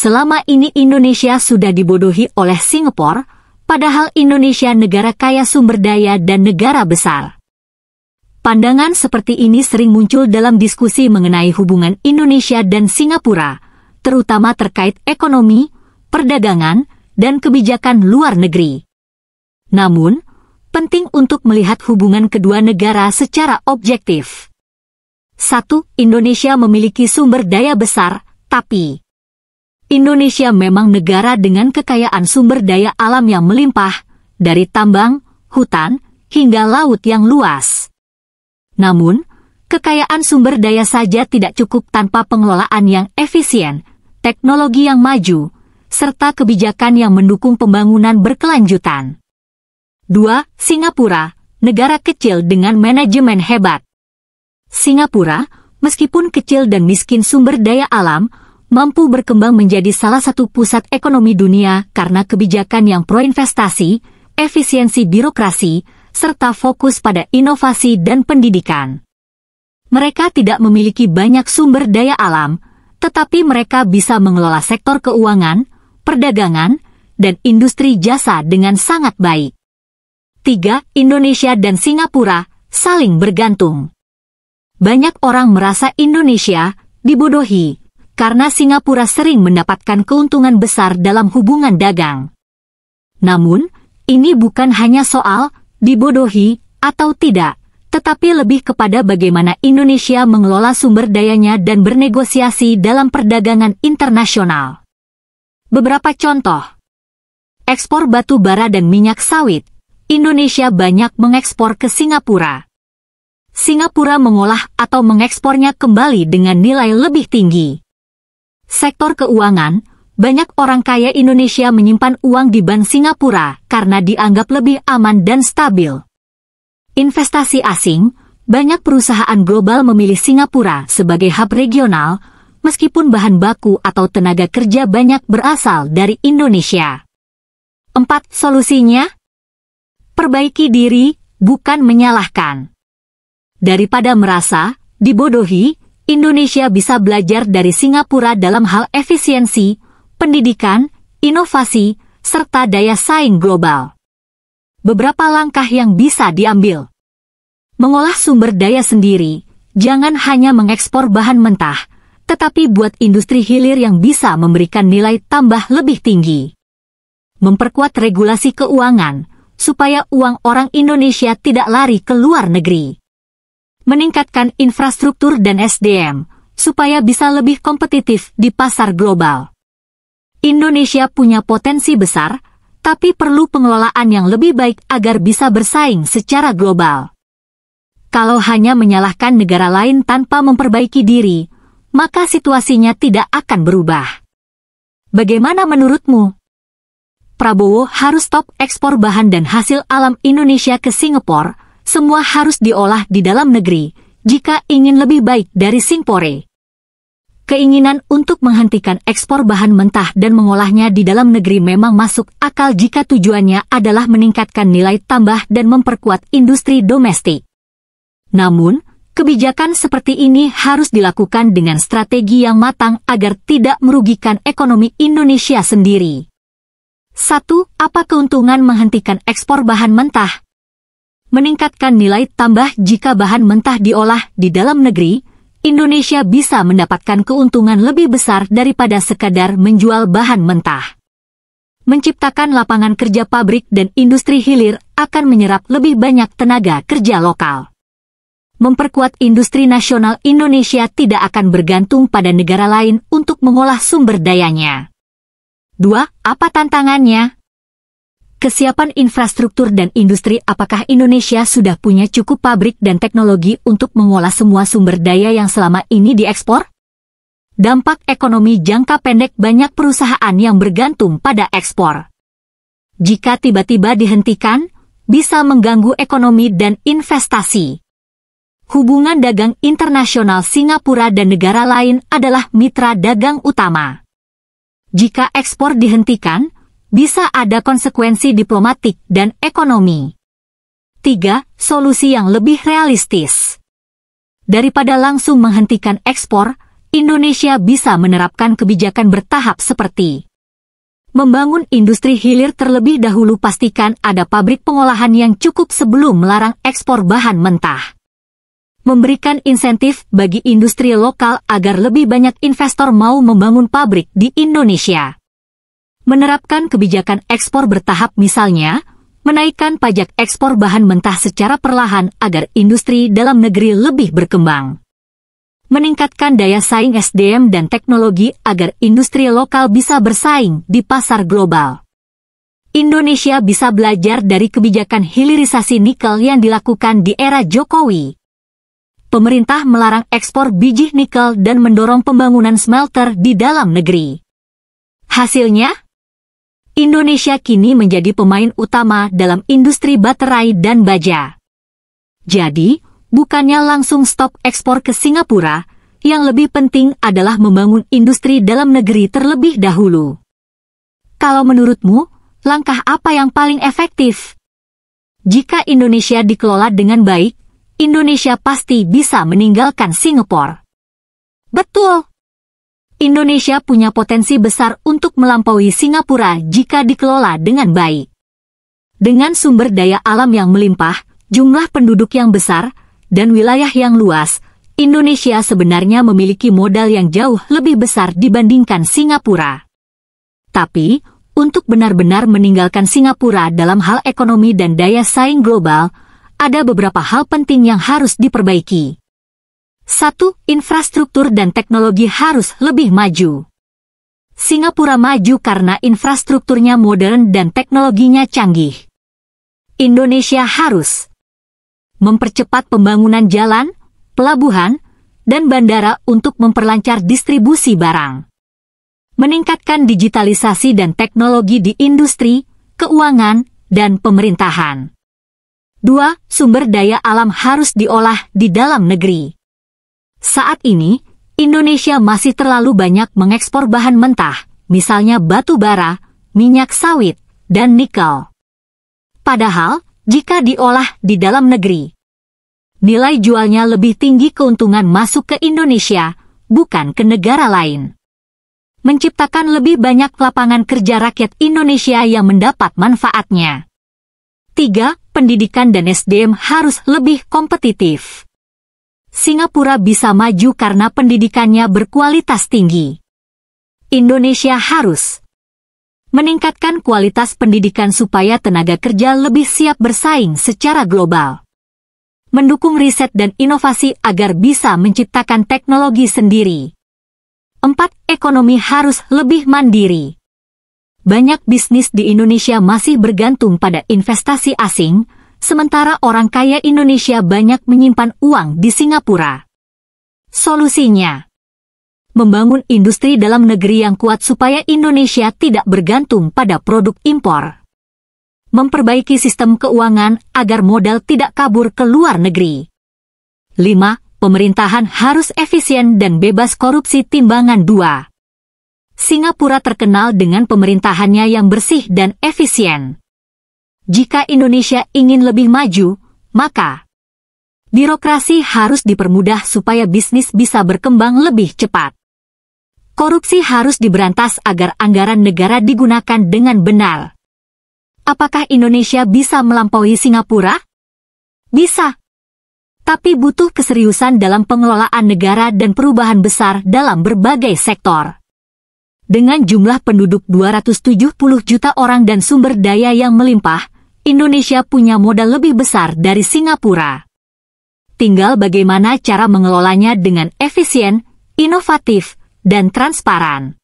selama ini Indonesia sudah dibodohi oleh Singapura, padahal Indonesia negara kaya sumber daya dan negara besar. Pandangan seperti ini sering muncul dalam diskusi mengenai hubungan Indonesia dan Singapura, terutama terkait ekonomi, perdagangan, dan kebijakan luar negeri. Namun, penting untuk melihat hubungan kedua negara secara objektif. 1. Indonesia memiliki sumber daya besar, tapi Indonesia memang negara dengan kekayaan sumber daya alam yang melimpah, dari tambang, hutan, hingga laut yang luas. Namun, kekayaan sumber daya saja tidak cukup tanpa pengelolaan yang efisien, teknologi yang maju, serta kebijakan yang mendukung pembangunan berkelanjutan. 2. Singapura, negara kecil dengan manajemen hebat. Singapura, meskipun kecil dan miskin sumber daya alam, mampu berkembang menjadi salah satu pusat ekonomi dunia karena kebijakan yang pro-investasi, efisiensi birokrasi, serta fokus pada inovasi dan pendidikan. Mereka tidak memiliki banyak sumber daya alam, tetapi mereka bisa mengelola sektor keuangan, perdagangan, dan industri jasa dengan sangat baik. 3. Indonesia dan Singapura saling bergantung. Banyak orang merasa Indonesia dibodohi karena Singapura sering mendapatkan keuntungan besar dalam hubungan dagang. Namun, ini bukan hanya soal dibodohi atau tidak, tetapi lebih kepada bagaimana Indonesia mengelola sumber dayanya dan bernegosiasi dalam perdagangan internasional. Beberapa contoh. Ekspor batu bara dan minyak sawit. Indonesia banyak mengekspor ke Singapura. Singapura mengolah atau mengekspornya kembali dengan nilai lebih tinggi. Sektor keuangan. Banyak orang kaya Indonesia menyimpan uang di bank Singapura karena dianggap lebih aman dan stabil. Investasi asing, banyak perusahaan global memilih Singapura sebagai hub regional, meskipun bahan baku atau tenaga kerja banyak berasal dari Indonesia. 4. Solusinya? Perbaiki diri, bukan menyalahkan. Daripada merasa dibodohi, Indonesia bisa belajar dari Singapura dalam hal efisiensi, pendidikan, inovasi, serta daya saing global. Beberapa langkah yang bisa diambil. Mengolah sumber daya sendiri, jangan hanya mengekspor bahan mentah, tetapi buat industri hilir yang bisa memberikan nilai tambah lebih tinggi. Memperkuat regulasi keuangan, supaya uang orang Indonesia tidak lari ke luar negeri. Meningkatkan infrastruktur dan SDM, supaya bisa lebih kompetitif di pasar global. Indonesia punya potensi besar, tapi perlu pengelolaan yang lebih baik agar bisa bersaing secara global. Kalau hanya menyalahkan negara lain tanpa memperbaiki diri, maka situasinya tidak akan berubah. Bagaimana menurutmu? Prabowo harus stop ekspor bahan dan hasil alam Indonesia ke Singapura, semua harus diolah di dalam negeri, jika ingin lebih baik dari Singapura. Keinginan untuk menghentikan ekspor bahan mentah dan mengolahnya di dalam negeri memang masuk akal jika tujuannya adalah meningkatkan nilai tambah dan memperkuat industri domestik. Namun, kebijakan seperti ini harus dilakukan dengan strategi yang matang agar tidak merugikan ekonomi Indonesia sendiri. 1. Apa keuntungan menghentikan ekspor bahan mentah? Meningkatkan nilai tambah jika bahan mentah diolah di dalam negeri, Indonesia bisa mendapatkan keuntungan lebih besar daripada sekadar menjual bahan mentah. Menciptakan lapangan kerja pabrik dan industri hilir akan menyerap lebih banyak tenaga kerja lokal. Memperkuat industri nasional Indonesia tidak akan bergantung pada negara lain untuk mengolah sumber dayanya. 2. Apa tantangannya? Kesiapan infrastruktur dan industri. Apakah Indonesia sudah punya cukup pabrik dan teknologi untuk mengolah semua sumber daya yang selama ini diekspor? Dampak ekonomi jangka pendek. Banyak perusahaan yang bergantung pada ekspor. Jika tiba-tiba dihentikan, bisa mengganggu ekonomi dan investasi. Hubungan dagang internasional Singapura dan negara lain adalah mitra dagang utama. Jika ekspor dihentikan, bisa ada konsekuensi diplomatik dan ekonomi. 3. Solusi yang lebih realistis. Daripada langsung menghentikan ekspor, Indonesia bisa menerapkan kebijakan bertahap seperti membangun industri hilir terlebih dahulu, pastikan ada pabrik pengolahan yang cukup sebelum melarang ekspor bahan mentah. Memberikan insentif bagi industri lokal agar lebih banyak investor mau membangun pabrik di Indonesia. Menerapkan kebijakan ekspor bertahap, misalnya, menaikkan pajak ekspor bahan mentah secara perlahan agar industri dalam negeri lebih berkembang. Meningkatkan daya saing SDM dan teknologi agar industri lokal bisa bersaing di pasar global. Indonesia bisa belajar dari kebijakan hilirisasi nikel yang dilakukan di era Jokowi. Pemerintah melarang ekspor biji nikel dan mendorong pembangunan smelter di dalam negeri. Hasilnya, Indonesia kini menjadi pemain utama dalam industri baterai dan baja. Jadi, bukannya langsung stop ekspor ke Singapura, yang lebih penting adalah membangun industri dalam negeri terlebih dahulu. Kalau menurutmu, langkah apa yang paling efektif? Jika Indonesia dikelola dengan baik, Indonesia pasti bisa meninggalkan Singapura. Betul. Indonesia punya potensi besar untuk melampaui Singapura jika dikelola dengan baik. Dengan sumber daya alam yang melimpah, jumlah penduduk yang besar, dan wilayah yang luas, Indonesia sebenarnya memiliki modal yang jauh lebih besar dibandingkan Singapura. Tapi, untuk benar-benar meninggalkan Singapura dalam hal ekonomi dan daya saing global, ada beberapa hal penting yang harus diperbaiki. 1. Infrastruktur dan teknologi harus lebih maju. Singapura maju karena infrastrukturnya modern dan teknologinya canggih. Indonesia harus mempercepat pembangunan jalan, pelabuhan, dan bandara untuk memperlancar distribusi barang. Meningkatkan digitalisasi dan teknologi di industri, keuangan, dan pemerintahan. 2. Sumber daya alam harus diolah di dalam negeri. Saat ini, Indonesia masih terlalu banyak mengekspor bahan mentah, misalnya batu bara, minyak sawit, dan nikel. Padahal, jika diolah di dalam negeri, nilai jualnya lebih tinggi, keuntungan masuk ke Indonesia, bukan ke negara lain. Menciptakan lebih banyak lapangan kerja rakyat Indonesia yang mendapat manfaatnya. 3. Pendidikan dan SDM harus lebih kompetitif. Singapura bisa maju karena pendidikannya berkualitas tinggi. Indonesia harus meningkatkan kualitas pendidikan supaya tenaga kerja lebih siap bersaing secara global. Mendukung riset dan inovasi agar bisa menciptakan teknologi sendiri. 4. Ekonomi harus lebih mandiri. Banyak bisnis di Indonesia masih bergantung pada investasi asing, sementara orang kaya Indonesia banyak menyimpan uang di Singapura. Solusinya, membangun industri dalam negeri yang kuat supaya Indonesia tidak bergantung pada produk impor. Memperbaiki sistem keuangan agar modal tidak kabur ke luar negeri. 5. Pemerintahan harus efisien dan bebas korupsi. Timbangan 2. Singapura terkenal dengan pemerintahannya yang bersih dan efisien. Jika Indonesia ingin lebih maju, maka birokrasi harus dipermudah supaya bisnis bisa berkembang lebih cepat. Korupsi harus diberantas agar anggaran negara digunakan dengan benar. Apakah Indonesia bisa melampaui Singapura? Bisa. Tapi butuh keseriusan dalam pengelolaan negara dan perubahan besar dalam berbagai sektor. Dengan jumlah penduduk 270 juta orang dan sumber daya yang melimpah, Indonesia punya modal lebih besar dari Singapura. Tinggal bagaimana cara mengelolanya dengan efisien, inovatif, dan transparan.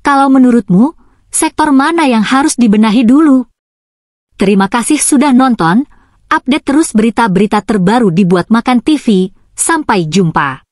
Kalau menurutmu, sektor mana yang harus dibenahi dulu? Terima kasih sudah nonton, update terus berita-berita terbaru di Buat Makan TV, sampai jumpa.